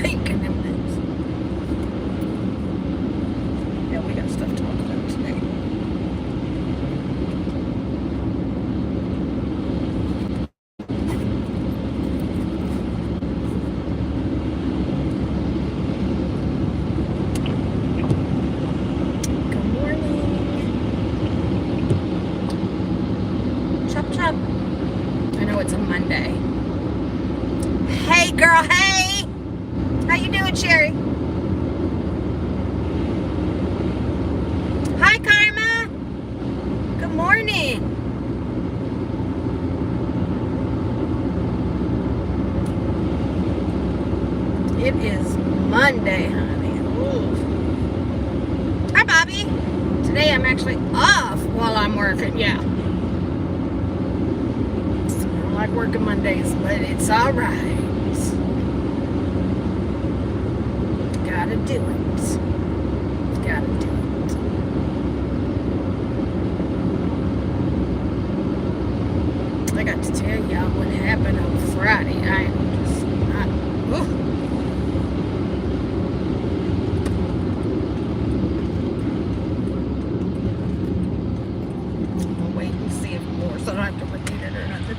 thinking of this. Yeah, we got stuff to talk about today. Good morning. Chop chop. I know it's a Monday. Hey girl, hey! How you doing, Sherry? Hi, Karma. Good morning. It is Monday, honey. Ooh. Hi, Bobby. Today I'm actually off while I'm working. Yeah. I don't like working Mondays, but it's all right. Gotta do it. Gotta do it. I got to tell y'all what happened on Friday. I am just not. Ooh. I'll wait and see if more, so I don't have to repeat it or nothing.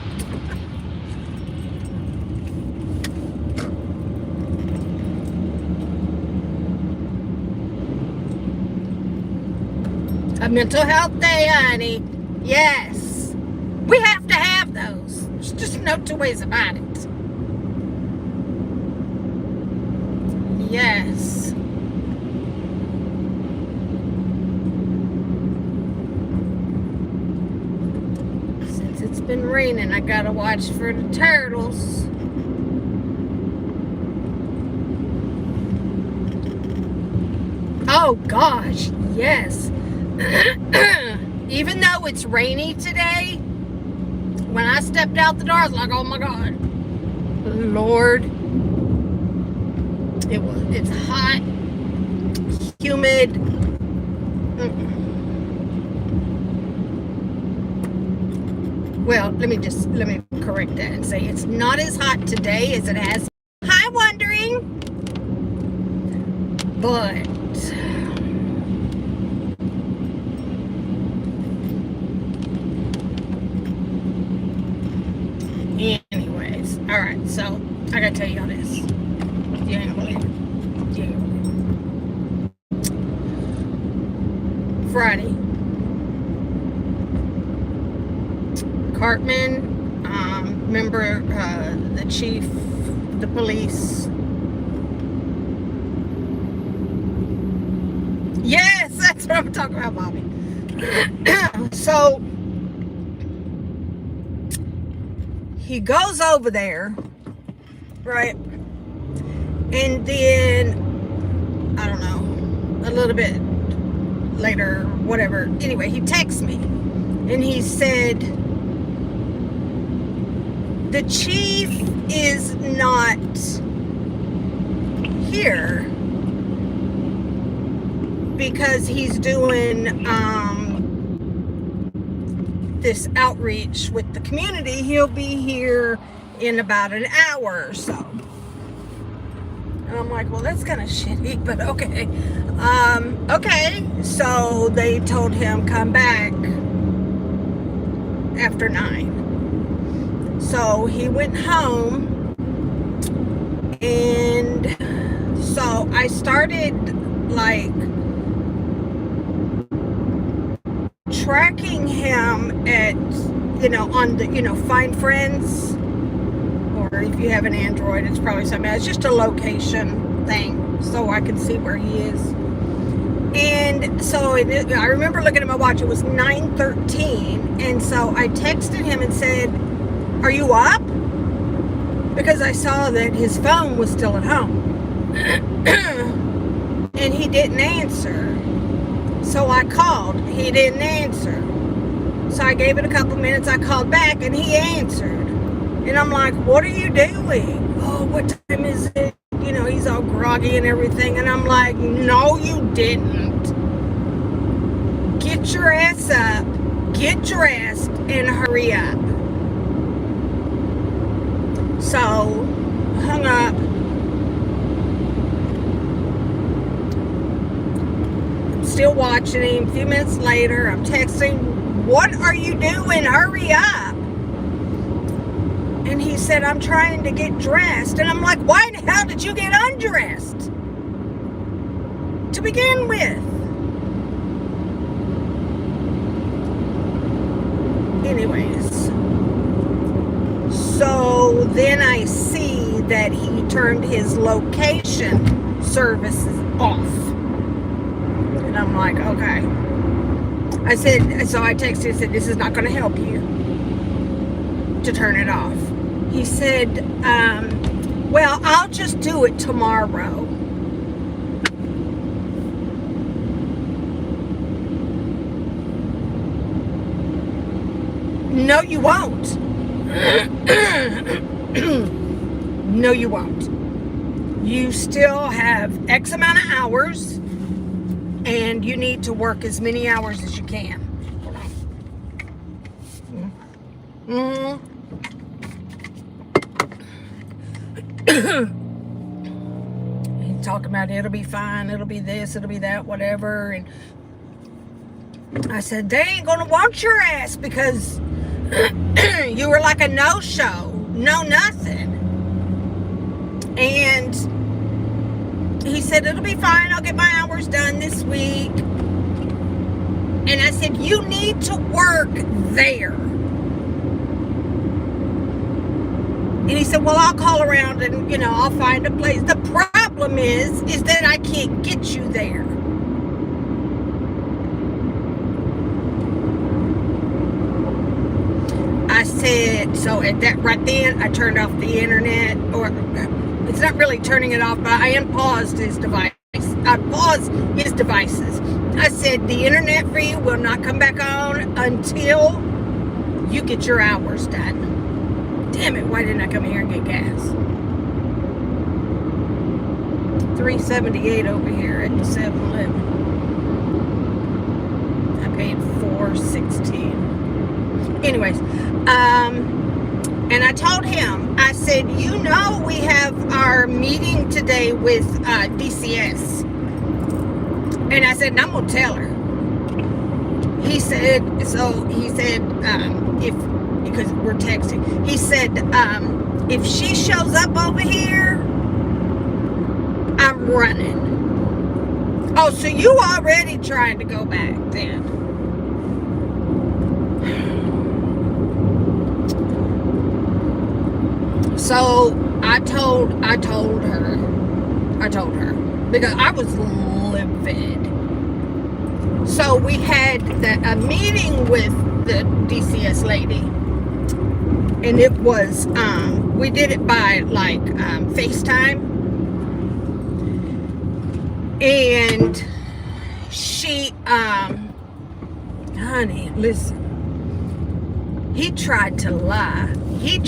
A mental health day, honey. Yes. We have to have those. There's just no two ways about it. Yes. Since it's been raining, I gotta watch for the turtles. Oh gosh, yes. Even though it's rainy today, when I stepped out the door, I was like, oh my God, Lord. It's hot, humid. Well, let me correct that and say it's not as hot today as it has. Hi, Wondering. But anyways, all right, so I gotta tell y'all this. You ain't gonna believe it. You ain't gonna believe it. Friday, Cartman, remember the chief, the police. Yes, that's what I'm talking about, Bobby. So he goes over there, right? And then, I don't know, a little bit later, whatever. Anyway, he texts me and he said, the chief is not here because he's doing this outreach with the community. He'll be here in about an hour or so. And I'm like, well, that's kind of shitty, but okay. Okay, so they told him come back after 9. So he went home, and so I started like tracking him at, on the, Find Friends, or if you have an Android, it's probably something. It's just a location thing, so I can see where he is. And so I remember looking at my watch. It was 9:13, and so I texted him and said, "Are you up?" Because I saw that his phone was still at home, and he didn't answer. So I called. He didn't answer. So I gave it a couple minutes. I called back, and he answered. And I'm like, what are you doing? Oh, what time is it? He's all groggy and everything. And I'm like, no, you didn't. Get your ass up, get dressed, and hurry up. So, hung up. still watching him. A few minutes later, I'm texting, what are you doing? Hurry up. And he said, I'm trying to get dressed. And I'm like, why in the hell did you get undressed? To begin with. Anyways. So then I see that he turned his location services off. And I'm like, okay. I said, so I texted, I said, this is not going to help you to turn it off. He said, well, I'll just do it tomorrow. No, you won't. No, you won't. You still have X amount of hours, and you need to work as many hours as you can. Hold on. He's talking about it'll be fine, it'll be this, it'll be that, whatever. And I said, they ain't gonna want your ass because you were like a no-show, no nothing. And he said, it'll be fine, I'll get my hours done this week. And I said, you need to work there. And he said, well, I'll call around and, I'll find a place. The problem is that I can't get you there. I said, so at that right then, I turned off the internet, or it's not really turning it off, but I unpaused his device. I paused his devices. I said, the internet for you will not come back on until you get your hours done. Damn it, why didn't I come here and get gas? $3.78 over here at the 7-Eleven. I paid $4.16. Anyways, and I told him, I said, we have our meeting today with DCS. And I said, and I'm going to tell her. He said, because we're texting, he said, if she shows up over here, I'm running. Oh, so you already trying to go back then? So I told her because I was livid. So we had a meeting with the DCS lady, and it was we did it by FaceTime, and she honey, listen, he tried to lie. He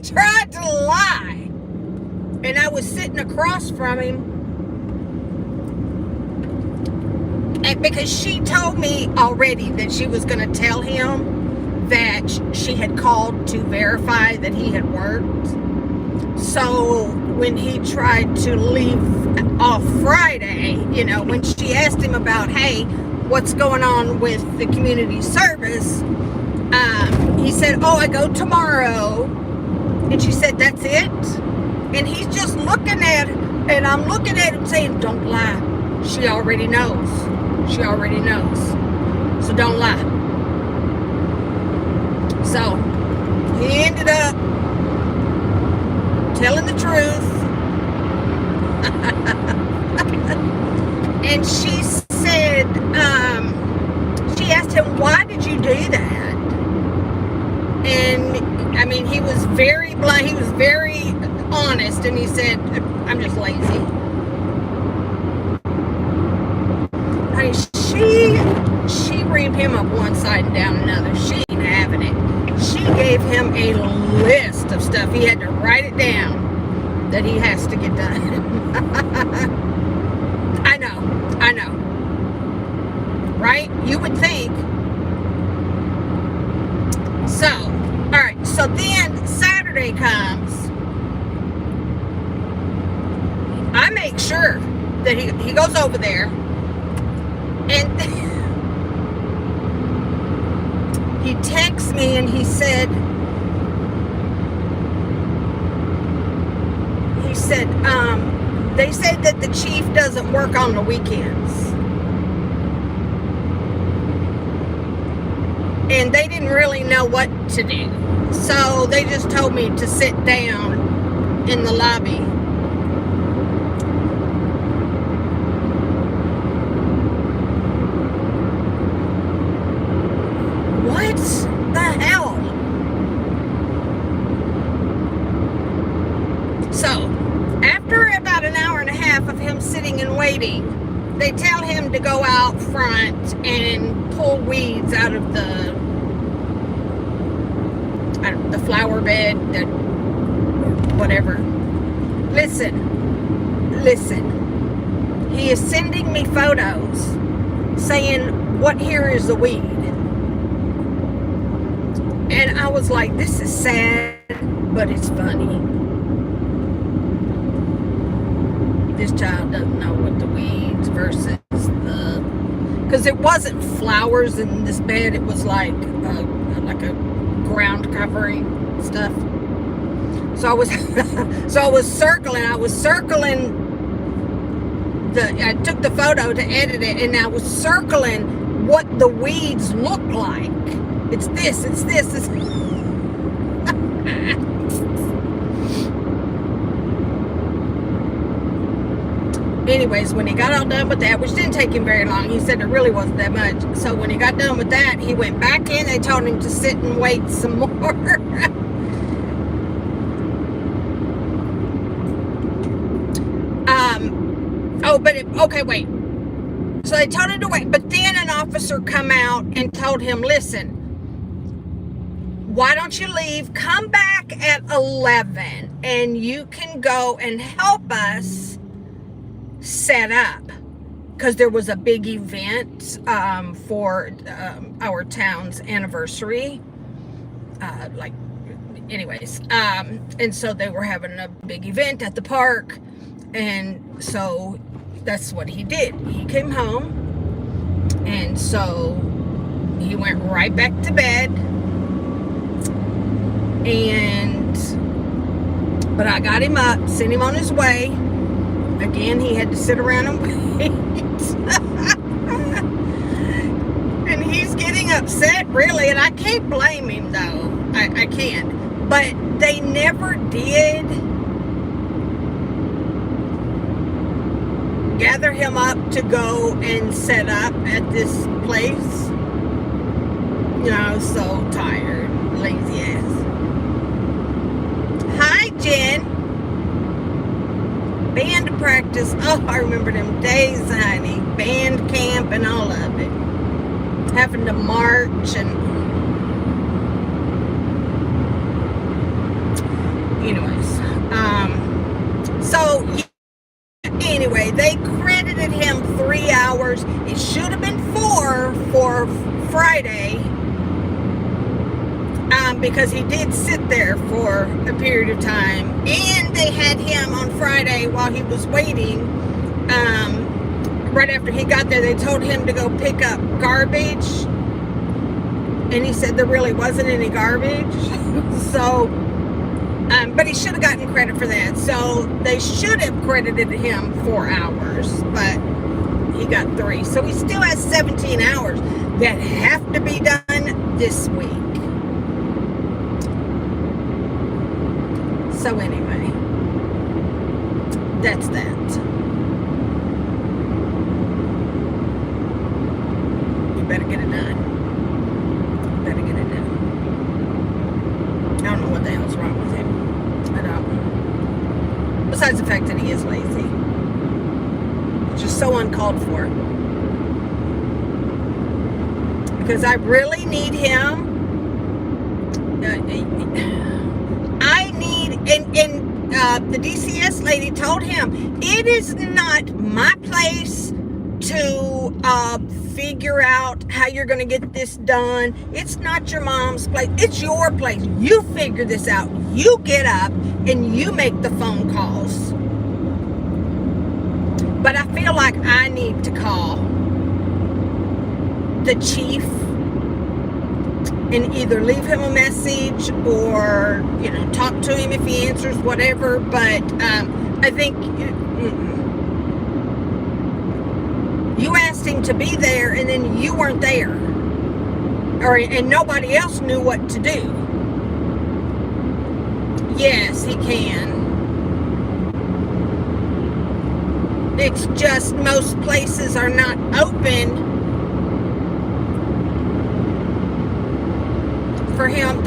tried to lie. And I was sitting across from him. And because she told me already that she was going to tell him that she had called to verify that he had worked. So when he tried to leave off Friday, when she asked him about, hey, what's going on with the community service, he said, oh, I go tomorrow. And she said, that's it? And he's just looking at her, and I'm looking at him saying, don't lie. She already knows. She already knows. So don't lie. So he ended up telling the truth. And she said, she asked him, why did you do that? And he was very blunt. He was very honest, and he said, I'm just lazy. She reamed him up one side and down another. She ain't having it. She gave him a list of stuff. He had to write it down that he has to get done. I know. Right? You would think. So, all right. So then Saturday comes. I make sure that he goes over there. And he texts me and he said, they said that the chief doesn't work on the weekends. And they didn't really know what to do. So they just told me to sit down in the lobby. What the hell? So, after about an hour and a half of him sitting and waiting, they tell him to go out front and pull weeds out of the flower bed, whatever. Listen. He is sending me photos saying, what here is the weed? And I was like, this is sad, but it's funny. This child doesn't know what the weeds versus because it wasn't flowers in this bed, it was like a ground covering stuff. So I was circling I took the photo to edit it, and I was circling what the weeds look like. It's this. Anyways, when he got all done with that, which didn't take him very long, he said it really wasn't that much. So when he got done with that, he went back in. They told him to sit and wait some more. Okay, wait. So they told him to wait, but then an officer come out and told him, listen, why don't you leave, come back at 11, and you can go and help us set up, because there was a big event for our town's anniversary, and so they were having a big event at the park, and so that's what he did. He came home, and so he went right back to bed, but I got him up, sent him on his way. Again, he had to sit around and wait. And he's getting upset, really, and I can't blame him, though. I can't. But they never did gather him up to go and set up at this place. You know, I was so tired, lazy ass. Hi, Jen. Band practice. Oh, I remember them days, honey. Band camp and all of it. Having to march and... Anyways. So, anyway, they credited him 3 hours. It should have been 4 for Friday. Because he did sit there for a period of time, and they had him on Friday while he was waiting. Right after he got there, they told him to go pick up garbage, and he said there really wasn't any garbage. So, but he should have gotten credit for that. So they should have credited him 4 hours, but he got 3. So he still has 17 hours that have to be done this week. So anyway, that's that. You better get it done. I don't know what the hell's wrong with him. I don't. Besides the fact that he is lazy. It's just so uncalled for. Because I really need him. The DCS lady told him, it is not my place to figure out how you're going to get this done. It's not your mom's place. It's your place. You figure this out. You get up and you make the phone calls. But I feel like I need to call the chief and either leave him a message or, talk to him if he answers, whatever. But I think you asked him to be there and then you weren't there, and nobody else knew what to do. Yes, he can. It's just most places are not open for him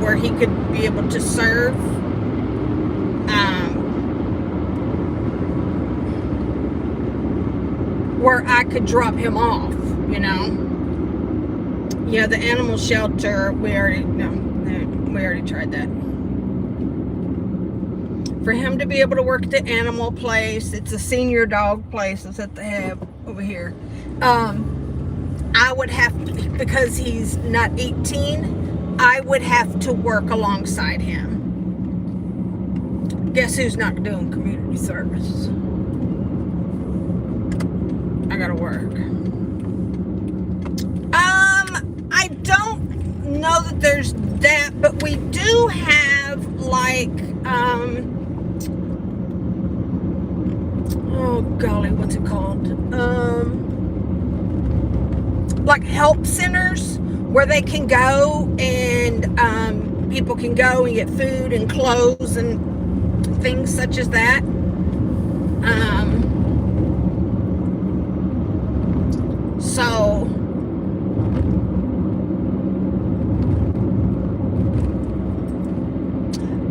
where he could be able to serve. Where I could drop him off, Yeah, the animal shelter, we already tried that. For him to be able to work at the animal place, it's a senior dog place that they have over here. I would have to, because he's not 18, I would have to work alongside him. Guess who's not doing community service? I gotta work. I don't know that there's that, but we do have oh golly, what's it called? Like help centers where they can go and people can go and get food and clothes and things such as that. So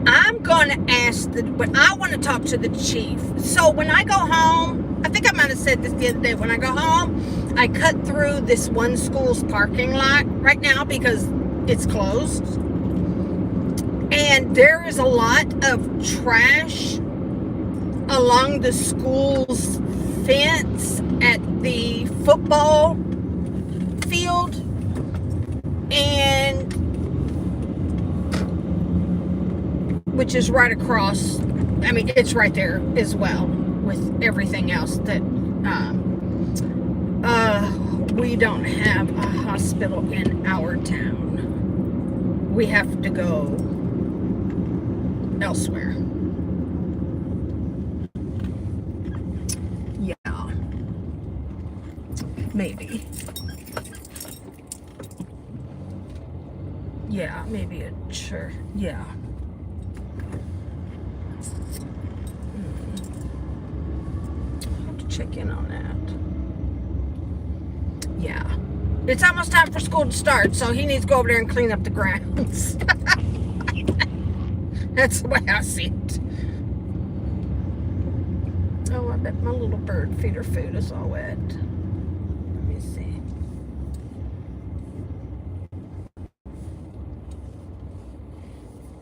I'm going to ask but I want to talk to the chief. So when I go home, I think I might have said this the other day, when I go home, I cut through this one school's parking lot right now because it's closed. And there is a lot of trash along the school's fence at the football field, and which is right across, it's right there as well with everything else that we don't have a hospital in our town. We have to go elsewhere. Yeah. Maybe. Yeah, maybe a church. Yeah. I'll have to check in on that. Yeah. It's almost time for school to start, so he needs to go over there and clean up the grounds. That's the way I see it. Oh, I bet my little bird feeder food is all wet. Let me see.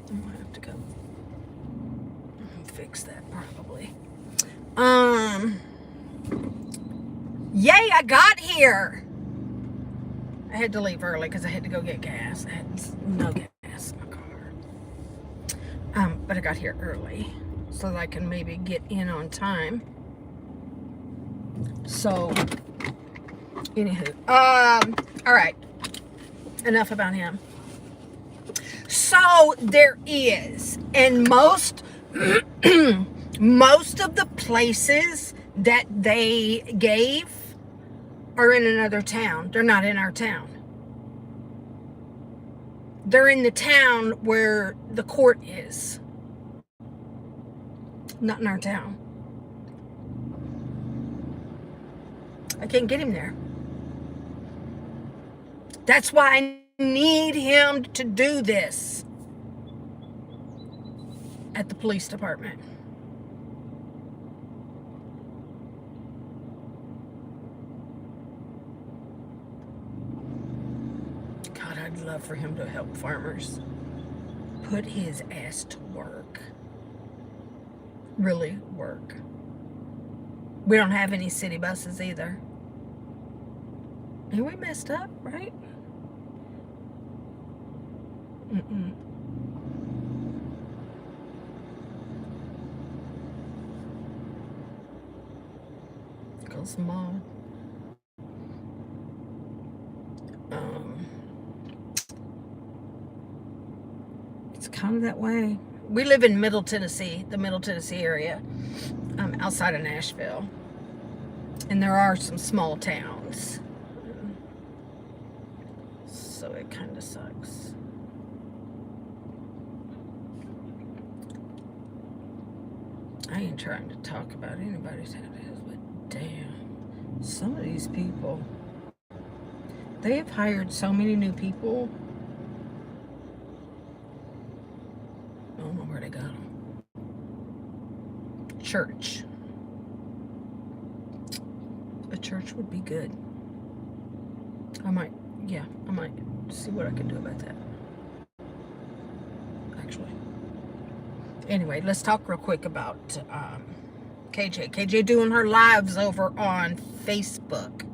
I'm gonna have to go fix that probably. Yay, I got here. I had to leave early because I had to go get gas. I had no gas in my car. But I got here early so that I can maybe get in on time. So, anywho, all right. Enough about him. So there is, and most of the places that they gave are in another town. They're not in our town. They're in the town where the court is. Not in our town. I can't get him there. That's why I need him to do this at the police department. God, I'd love for him to help farmers. Put his ass to work. Really work. We don't have any city buses either. And we messed up, right? Mm-mm. Goes Mom. kind of that way. We live in Middle Tennessee, the Middle Tennessee area, outside of Nashville. And there are some small towns. So it kind of sucks. I ain't trying to talk about anybody's ideas, but damn, some of these people, they have hired so many new people. I don't know where they got them. Church. A church would be good. I might see what I can do about that. Actually. Anyway, let's talk real quick about KJ. KJ doing her lives over on Facebook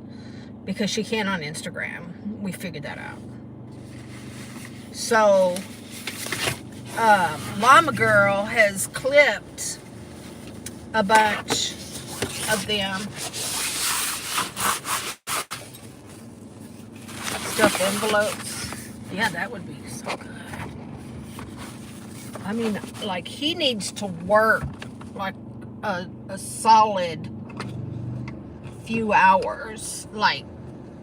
because she can't on Instagram. We figured that out. So, Llama Girl has clipped a bunch of them stuffed envelopes. Yeah, that would be so good. I mean, like, he needs to work like a solid few hours. Like,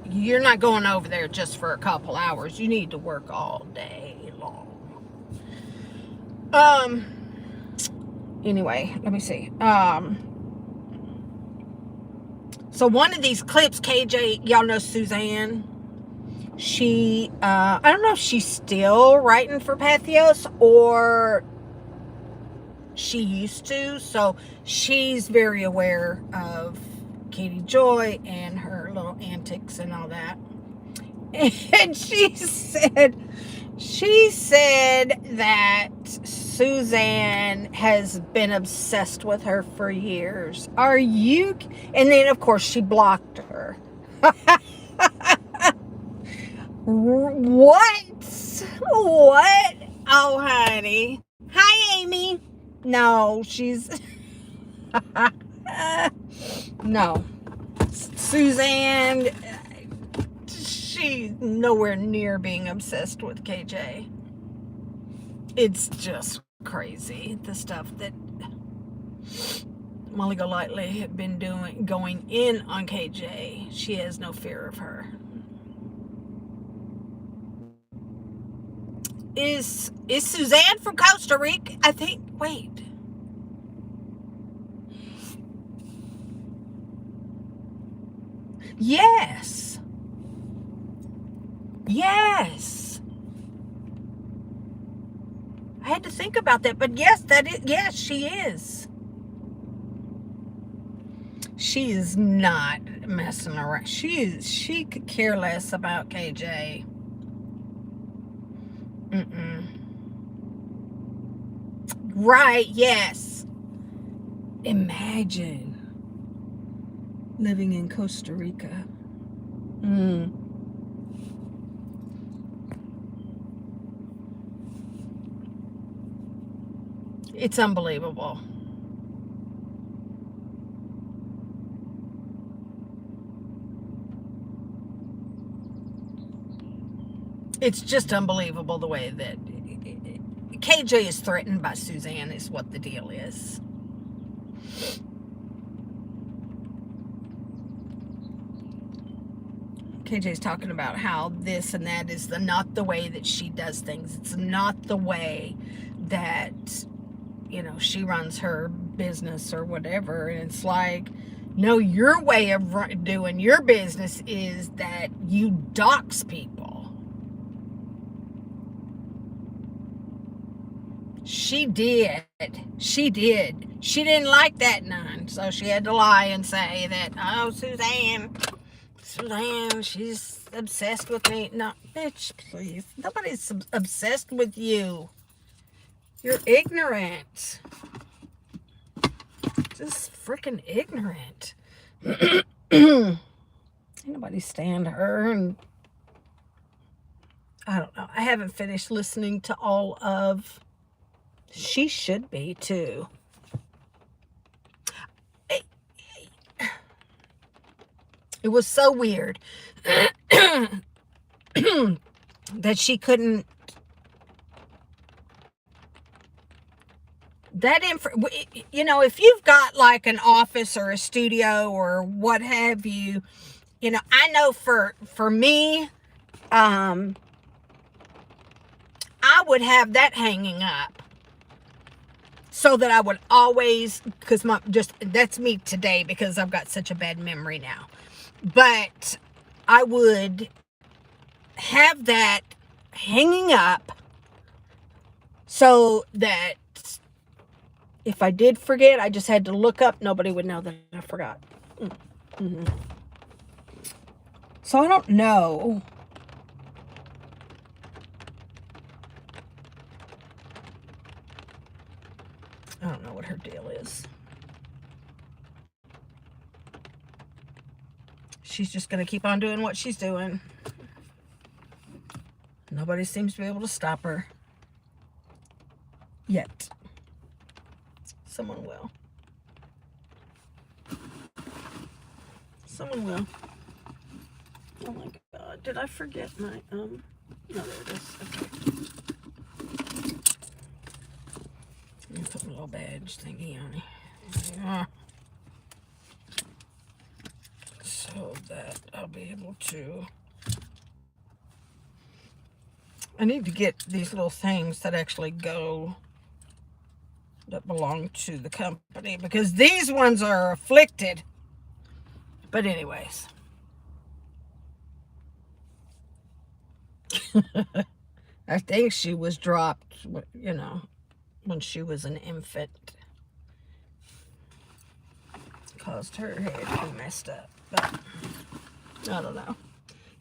you're not going over there just for a couple hours. You need to work all day long. Anyway, let me see. So one of these clips, KJ, y'all know Suzanne. She, I don't know if she's still writing for Pathos or she used to. So she's very aware of Katie Joy and her little antics and all that. And she said that Suzanne has been obsessed with her for years. Are you? And then, of course, she blocked her. What? What? Oh, honey. Hi, Amy. No, she's... No. Suzanne, she's nowhere near being obsessed with KJ. It's just crazy, the stuff that Molly Golightly had been going in on KJ. She has no fear of her. Is Suzanne from Costa Rica? I think, wait. Yes. Yes. I had to think about that, but yes, yes, she is. She is not messing around. She could care less about KJ. Right, yes. Imagine living in Costa Rica. It's unbelievable. It's just unbelievable the way that KJ is threatened by Suzanne is what the deal is. KJ's talking about how this and that is not the way that she does things. It's not the way that, she runs her business or whatever. And it's like, no, your way of doing your business is that you dox people. She did. She didn't like that none. So she had to lie and say that, oh, Suzanne, she's obsessed with me. No, bitch, please. Nobody's obsessed with you. You're ignorant. Just freaking ignorant. Ain't nobody stand her. And I don't know. I haven't finished listening to all of... She should be, too. It was so weird that she couldn't you know, if you've got like an office or a studio or what have you, you know, I know for me, I would have that hanging up so that I would always, because that's me today because I've got such a bad memory now. But I would have that hanging up so that if I did forget, I just had to look up. Nobody would know that I forgot. Mm-hmm. So I don't know. I don't know what her deal is. She's just going to keep on doing what she's doing. Nobody seems to be able to stop her. Yet. Someone will. Someone will. Oh my God. Did I forget my, no, there it is. Okay. Let me put my little badge thingy on it. Yeah. So that I'll be able to. I need to get these little things that actually go, that belong to the company, because these ones are afflicted. But anyways. I think she was dropped, you know, when she was an infant. Caused her head to be messed up. But I don't know.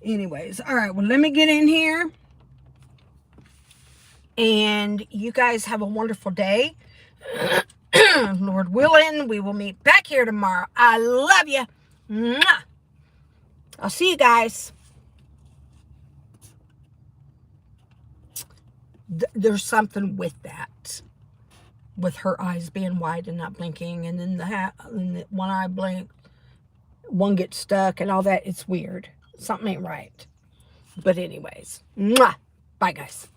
Anyways, all right, well, let me get in here. And you guys have a wonderful day. Lord willing, we will meet back here tomorrow. I love you. Mwah. I'll see you guys. There's something with that. With her eyes being wide and not blinking. And then the one eye blink. One gets stuck and all that. It's weird. Something ain't right. But anyways. Mwah. Bye, guys.